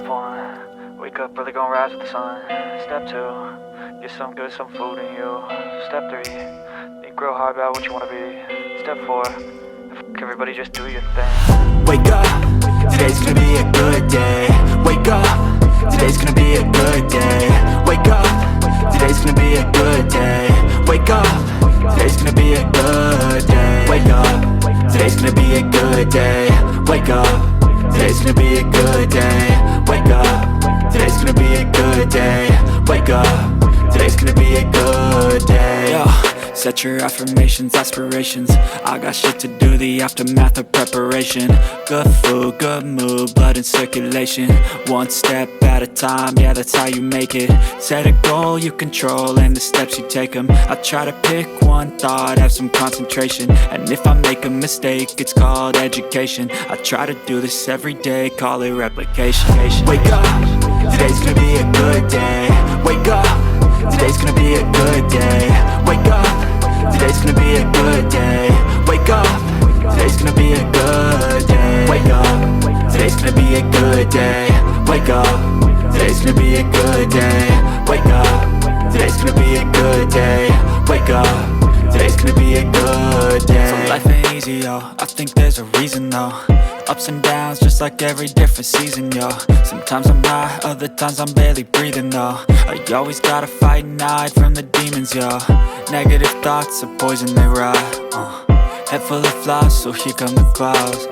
Step 1, wake up early, gonna rise with the sun. Step 2, get some good, some food in you. Step 3, think real hard about what you wanna be. Step 4, everybody just do your thing. Wake up, today's gonna be a good day. Wake up, today's gonna be a good day. Wake up, today's gonna be a good day. Wake up, today's gonna be a good day. Wake up, today's gonna be a good day. Wake up, today's gonna be a good day. Wake up, today's gonna be a good day. Wake up, today's gonna be a good day. Yo, set your affirmations, aspirations. I got shit to do, the aftermath of preparation. Good food, good mood, blood in circulation. One step at a time, yeah, that's how you make it. Set a goal you control and the steps you take them. I try to pick one thought, have some concentration. And if I make a mistake, it's called education. I try to do this every day, call it replication. Wake up, today's gonna be a good day. Wake up, today's gonna be a good day. Wake up, today's gonna be a good day. Wake up, today's gonna be a good day. Wake up, today's gonna be a good day. Wake up, today's gonna be a good day. Wake up, today's gonna be a good day. Wake up, today's gonna be a good day. So life ain't easy, yo, I think there's a reason though. Ups and downs, just like every different season, yo. Sometimes I'm high, other times I'm barely breathing, though. I always gotta fight and hide from the demons, yo. Negative thoughts are poison, they rot. Head full of flies, so here come the clouds.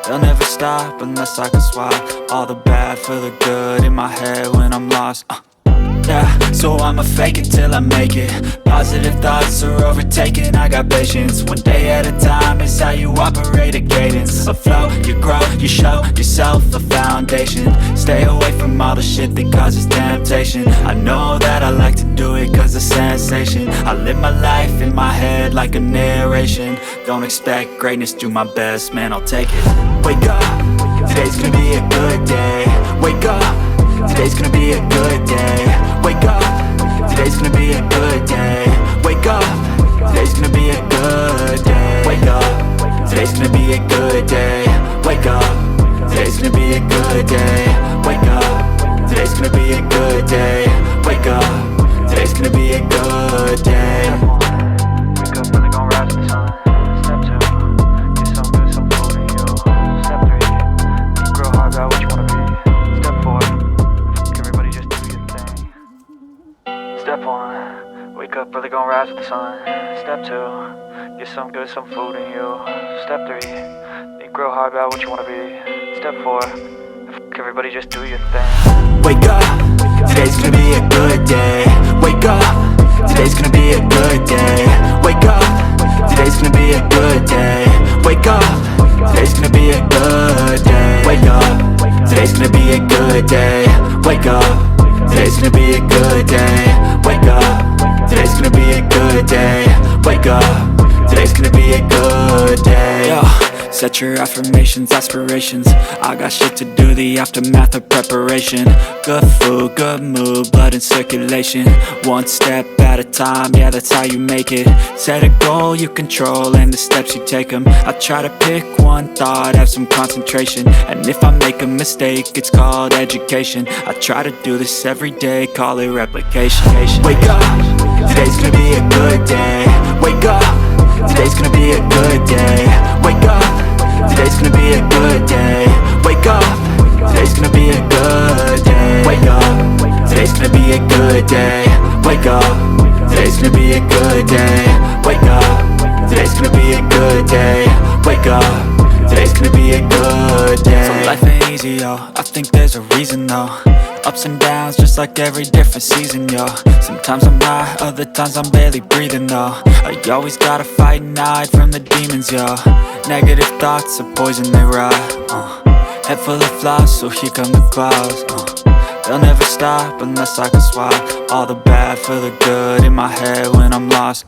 They'll never stop unless I can swap all the bad for the good in my head when I'm lost. Yeah, so I'ma fake it till I make it. Positive thoughts are overtaken, I got patience. One day at a time is how you operate a cadence. A flow, you grow, you show yourself a foundation. Stay away from all the shit that causes temptation. I know that I like to do it cause of sensation. I live my life in my head like a narration. Don't expect greatness, do my best, man, I'll take it. Wake up, today's gonna be a good day. Wake up, today's gonna be a good day. Wake up, today's gonna be a good day. Wake up, today's gonna be a good day. Wake up, today's gonna be a good day. Wake up, today's gonna be a good day. Wake up, today's gonna be a good day. Wake up, today's gonna be a good day. Wake up early, gonna rise with the sun. Step 2, get some good, some food in you. Step 3, think real hard about what you wanna be. Step 4, everybody just do your thing. Step 1, wake up early, gonna rise with the sun. Step 2, get some good, some food in you. Step 3, think real hard about what you wanna be. Step 4, everybody just do your thing. Wake up, today's gonna be a good day. Wake up, today's gonna be a good day. Wake up, today's gonna be a good day. Wake up, today's gonna be a good day. Wake up, today's gonna be a good day. Wake up, today's gonna be a good day. Wake up, today's gonna be a good day. Wake up, today's gonna be a good day. Yo, set your affirmations, aspirations. I got shit to do, the aftermath of preparation. Good food, good mood, blood in circulation. One step at a time, yeah, that's how you make it. Set a goal you control and the steps you take them. I try to pick one thought, have some concentration. And if I make a mistake, it's called education. I try to do this every day, call it replication. Wake up, today's gonna be a good day. Wake up, today's gonna be a good day. Wake up, today's gonna be a good day. Wake up, today's gonna be a good day. Wake up, today's gonna be a good day. Wake up, today's gonna be a good day. Wake up, today's gonna be a good day. Wake up, today's gonna be a good day. So life ain't easy, yo, I think there's a reason though. Ups and downs, just like every different season, yo. Sometimes I'm high, other times I'm barely breathing, though. I always gotta fight and hide from the demons, yo. Negative thoughts are poison, they rot. Head full of flies, so here come the clouds. They'll never stop unless I can swap all the bad for the good in my head when I'm lost.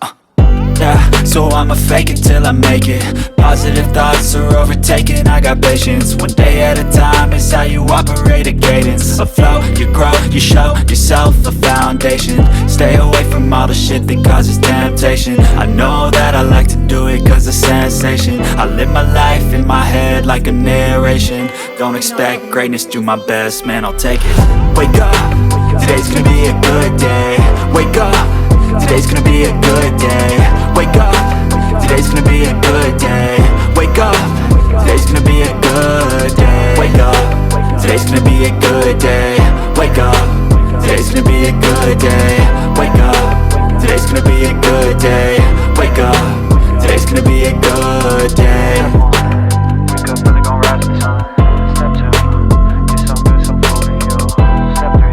Yeah, so I'ma fake it till I make it. Positive thoughts are overtaken, I got patience. One day at a time is how you operate a cadence. A flow, you grow, you show yourself a foundation. Stay away from all the shit that causes temptation. I know that I like to do it cause of sensation. I live my life in my head like a narration. Don't expect greatness, do my best, man, I'll take it. Wake up, today's gonna be a good day. Wake up, today's gonna be a good day. Wake up, today's gonna be a good day. Wake up, today's gonna be a good day. Wake up, today's gonna be a good day. Wake up, today's gonna be a good day. Wake up, today's gonna be a good day. Wake up, today's gonna be a good day. Wake up, really gon' rise with the sun. Step 2, get some good, some food in you. Step 3,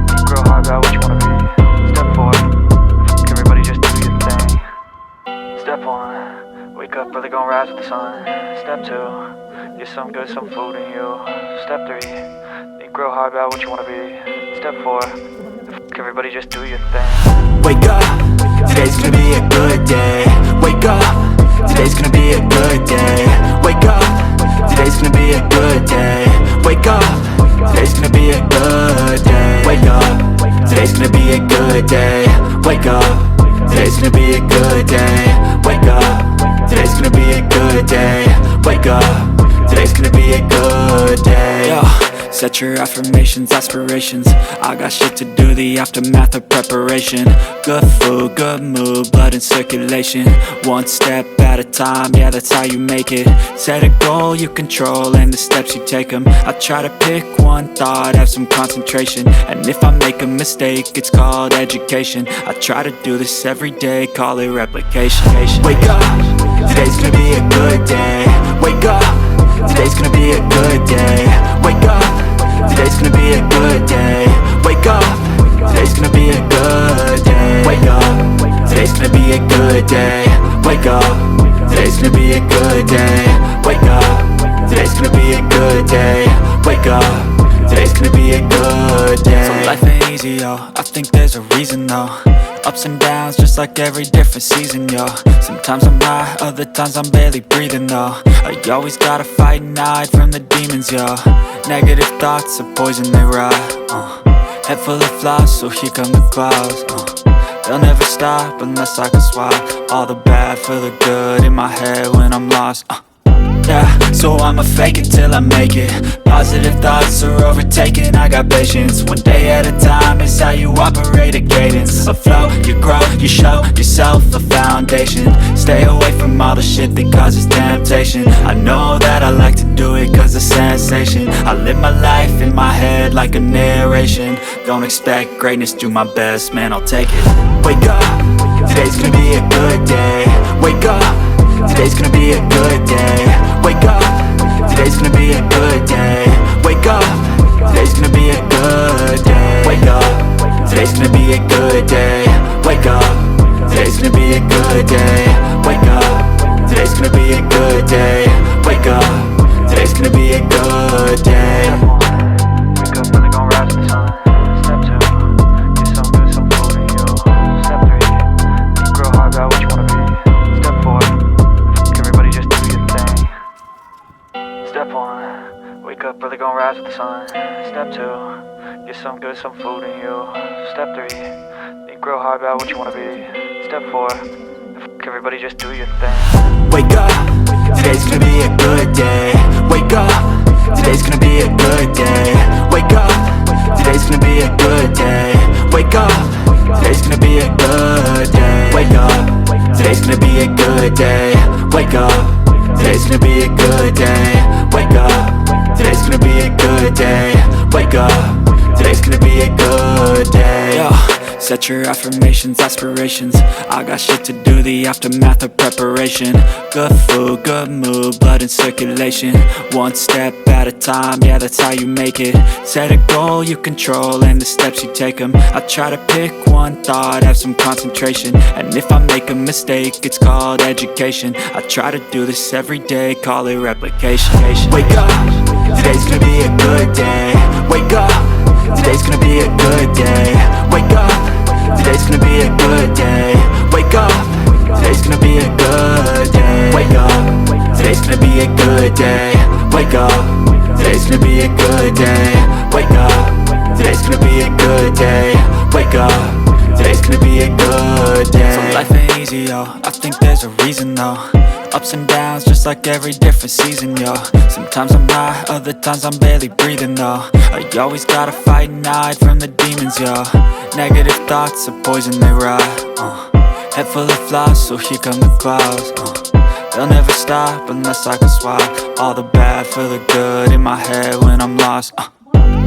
think real hard about what you wanna be. Step 4, everybody just do your thing. Step 1, wake up, really gon' rise with the sun. Step 2, get some good, some food in you. Step 3, think real hard about what you wanna be. Step 4, everybody just do your thing. Wake up, today's gonna be a good day. Wake up, today's gonna be a good day. Wake up, today's gonna be a good day. Wake up, today's gonna be a good day. Wake up, today's gonna be a good day. Wake up, today's gonna be a good day. Wake up, today's gonna be a good day. Wake up, today's gonna be a good day. Yo. Set your affirmations, aspirations. I got shit to do, the aftermath of preparation. Good food, good mood, blood in circulation. One step at a time, yeah, that's how you make it. Set a goal you control and the steps you take them. I try to pick one thought, have some concentration. And if I make a mistake, it's called education. I try to do this every day, call it replication. Wake up, today's gonna be a good day. Wake up, today's gonna be a good day. Wake up, today's gonna be a good day. Wake up, today's gonna be a good day. Wake up, today's gonna be a good day. Wake up, today's gonna be a good day. Wake up, today's gonna be a good day. Wake up, today's gonna be a good day. So life ain't easy, yo, I think there's a reason though. Ups and downs, just like every different season, yo. Sometimes I'm high, other times I'm barely breathing, though. I always gotta fight and hide from the demons, yo. Negative thoughts are poison, they rot. Head full of flies, so here come the clouds. They'll never stop unless I can swap all the bad for the good in my head when I'm lost. Yeah, so I'ma fake it till I make it. Positive thoughts are overtaken, I got patience. One day at a time is how you operate a cadence. A flow, you grow, you show yourself a foundation. Stay away from all the shit that causes temptation. I know that I like to do it cause it's sensation. I live my life in my head like a narration. Don't expect greatness, do my best, man, I'll take it. Wake up, today's gonna be a good day. Wake up, today's gonna be a good day. Wake up, today's gonna be a good day. Wake up, today's gonna be a good day. Wake up, today's gonna be a good day. Wake up, today's gonna be a good day. Wake up, today's gonna be a good day. Wake up, today's gonna be a good day. Wake up, really gon' rise with the sun. Step 2, get some good, some food in you. Step 3, think real hard about what you wanna be. Step 4, everybody just do your thing. Step 1, wake up, really gon' rise with the sun. Step 2, get some good, some food in you. Step 3, think real hard about what you wanna be. Step 4, everybody just do your thing. Wake up, today's gonna be a good day. Wake up, today's gonna be a good day. Wake up, today's gonna be a good day. Wake up, today's gonna be a good day. Wake up, today's gonna be a good day. Wake up, today's gonna be a good day. Wake up, today's gonna be a good day. Wake up, today's gonna be a good day. Yo. Set your affirmations, aspirations. I got shit to do, the aftermath of preparation. Good food, good mood, blood in circulation. One step at a time, yeah, that's how you make it. Set a goal you control and the steps you take them. I try to pick one thought, have some concentration. And if I make a mistake, it's called education. I try to do this every day, call it replication. Wake up, today's gonna be a good day. Wake up, today's gonna be a good day. Wake up, today's gonna be a good day. Wake up, today's gonna be a good day. Wake up, today's gonna be a good day. Wake up, today's gonna be a good day. Wake up, today's gonna be a good day. Wake up, today's gonna be a good day. So life ain't easy, yo, I think there's a reason though. Ups and downs, just like every different season, yo. Sometimes I'm high, other times I'm barely breathing, though. I always gotta fight and hide from the demons, yo. Negative thoughts are poison, they rot. Head full of flies, so here come the clouds. They'll never stop unless I can swap all the bad for the good in my head when I'm lost.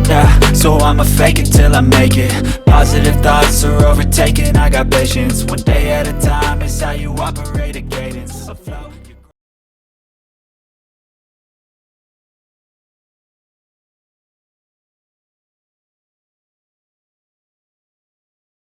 Yeah, so I'ma fake it till I make it. Positive thoughts are overtaken, I got patience. One day at a time is how you operate a cadence. Afloat.